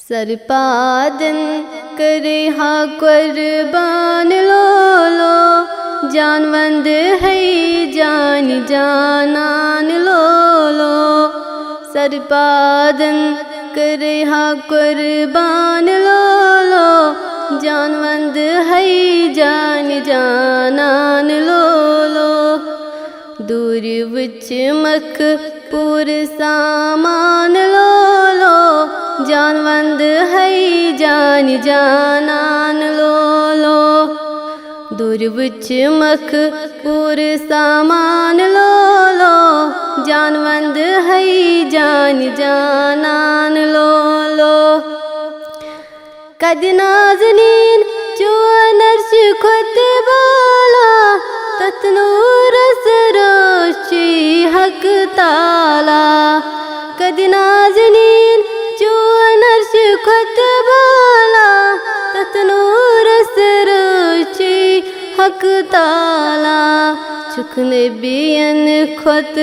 सरपादन करे हा कुर्बान लो लो, जानवंद है जान जानान लो लो। सरपादन करे हा कुर्बान लो लो, जानवंद है जान जानान लो लो। दूर विच मख पूर सामान लो लो, जानवंद है जान जानान लो लो। दूर विच मख पूर सामान लो लो, जानवंद है जान जानान लो लो। कद नाज़नीन जो नर्श खुद बाला, ततनूर सरोशी हक ताला। कद नाज़नीन जो नर्श खुद बाला, ततनूर सरोशी हक ताला। चुकने बियन खुद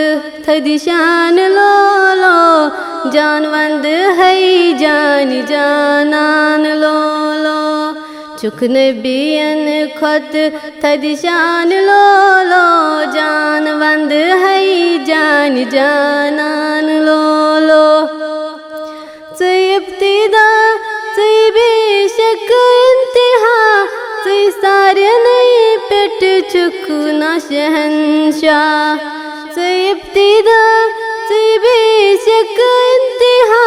थदिशान लो लो, जानवंद है जान जानान लो लो। चुकने बियन खुद थदिशान लो लो, जानवंद है जान जानान लो लो। से इब्तिदा से बेशक इंतहा, से सारे नहीं पेट चुकना शहंशाह। से इब्तिदा से बेशक इंतहा,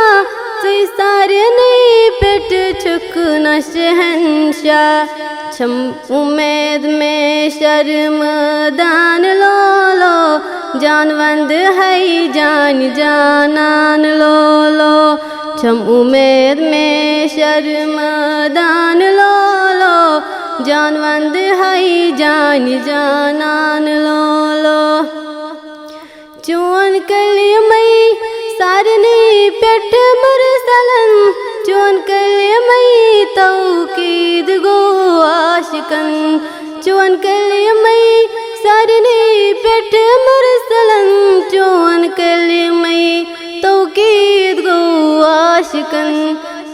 से सारे नहीं पेट चुकना शहंशाह। छम उम्मीद में शर्मदान लो लो, जानवंद है जान जानान लो लो। छम उम्मीद में शर्मदान लो लो, जानवंद है जान जानान लो लो। चोन कली मई सारनी पेट मुरसलन, चोन कली मई तौकीद गो आशिकन। चोन कली मई सारनी पेट मुरसलन, चोन कली मई तौकीद गो आशिकन।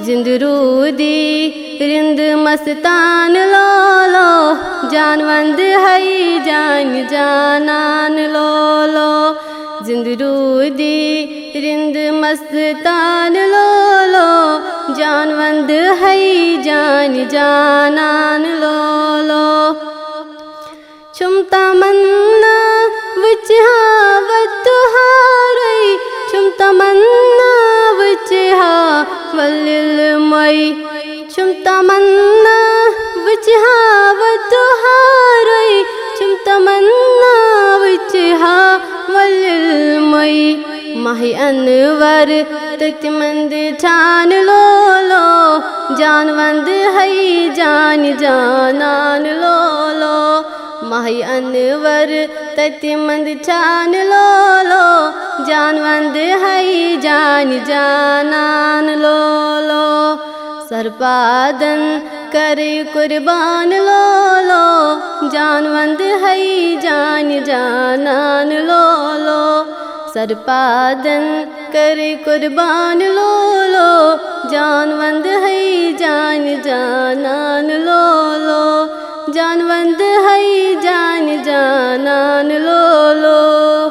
जिंदरूदी रिंद मस्तान लो लो, जानवंद है जान जानान लो लो। जिंदरूदी रिंद मस्तान लो लो, जानवंद है जान जानान लो लो। छुमता मन्ना विच हावत हारई, छुमता मन्ना विच हावलिल मई। छुमता मन्ना विच हावत हारई, छुमता मन्ना विच हावलिल मई। माही अनवर तकमंद ठान लो लो, जानवंद है जान जानान लो लो। माही अनवर तकमंद ठान लो लो, जानवंद है जान जानान लो लो। सरपादन करे कुर्बान लो लो, जानवंद है जान जानान लो लो। सरपादन करे कुर्बान लो लो, जानवंद है जान जानान लो लो। जानवंद है जान जानान लो लो।